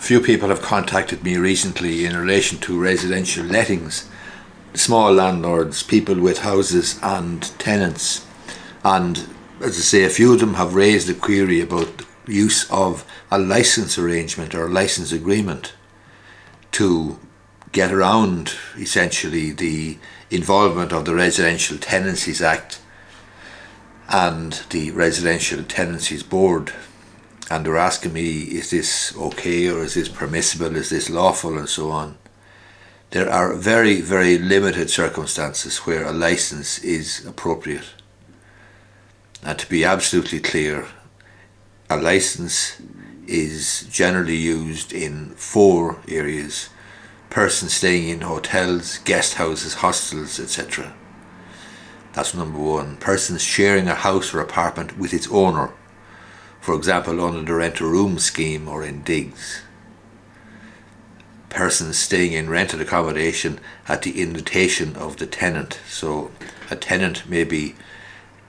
few people have contacted me recently in relation to residential lettings, small landlords, people with houses and tenants, and as I say, a few of them have raised a query about the use of a license arrangement or a license agreement to get around essentially the involvement of the Residential Tenancies Act and the Residential Tenancies Board. And they're asking me, is this okay, or is this permissible, is this lawful, and so on. There are very, very limited circumstances where a license is appropriate. And to be absolutely clear, a license is generally used in 4 areas: persons staying in hotels, guest houses, hostels, etc. That's number 1. Persons sharing a house or apartment with its owner, for example under the rent-a-room scheme or in digs. Persons staying in rented accommodation at the invitation of the tenant. So a tenant may be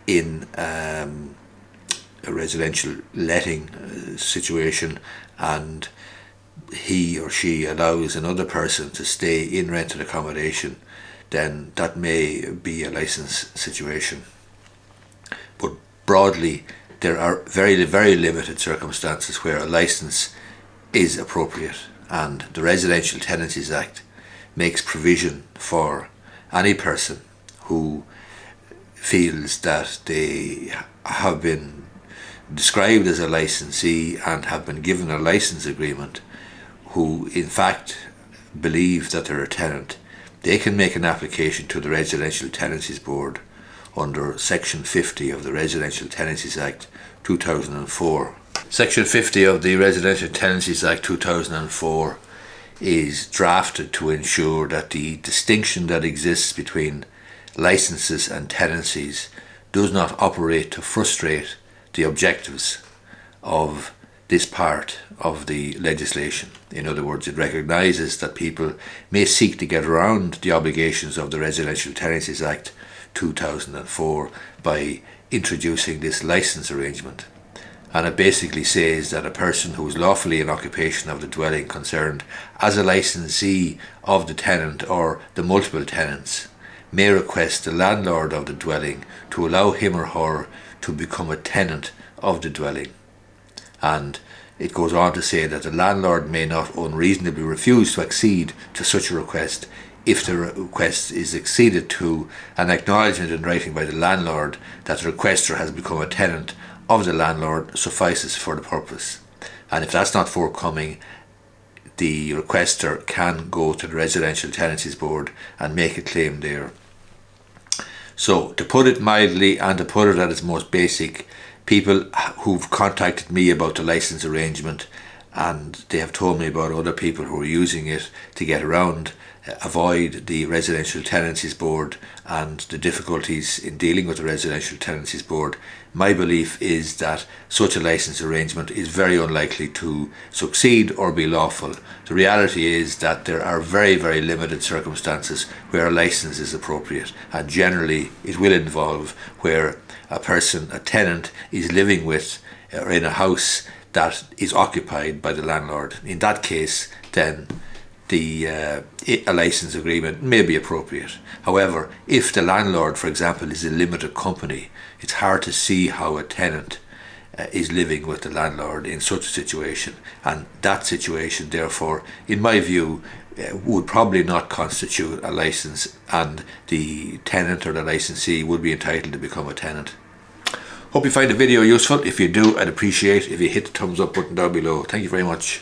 in a residential letting situation, and he or she allows another person to stay in rented accommodation, then that may be a license situation. But broadly, there are very, very limited circumstances where a license is appropriate, and the Residential Tenancies Act makes provision for any person who feels that they have been described as a licensee and have been given a license agreement, who in fact believe that they're a tenant. They can make an application to the Residential Tenancies Board under Section 50 of the Residential Tenancies Act 2004. Section 50 of the Residential Tenancies Act 2004 is drafted to ensure that the distinction that exists between licenses and tenancies does not operate to frustrate the objectives of this part of the legislation. In other words, it recognises that people may seek to get around the obligations of the Residential Tenancies Act 2004 by introducing this license arrangement. And it basically says that a person who is lawfully in occupation of the dwelling concerned as a licensee of the tenant or the multiple tenants may request the landlord of the dwelling to allow him or her to become a tenant of the dwelling. And it goes on to say that the landlord may not unreasonably refuse to accede to such a request if the request is acceded to an acknowledgement in writing by the landlord that the requester has become a tenant of the landlord suffices for the purpose. And if that's not forthcoming, the requester can go to the Residential Tenancies Board and make a claim there. So, to put it mildly and to put it at its most basic, people who've contacted me about the license arrangement, and they have told me about other people who are using it to get around, avoid the Residential Tenancies Board and the difficulties in dealing with the Residential Tenancies Board. My belief is that such a license arrangement is very unlikely to succeed or be lawful. The reality is that there are very, very limited circumstances where a license is appropriate, and generally it will involve where a person, a tenant, is living with or in a house that is occupied by the landlord. In that case, then a license agreement may be appropriate. However, if the landlord, for example, is a limited company, it's hard to see how a tenant is living with the landlord in such a situation, and that situation, therefore, in my view, would probably not constitute a license, and the tenant or the licensee would be entitled to become a tenant. Hope you find the video useful. If you do, I'd appreciate if you hit the thumbs up button down below. Thank you very much.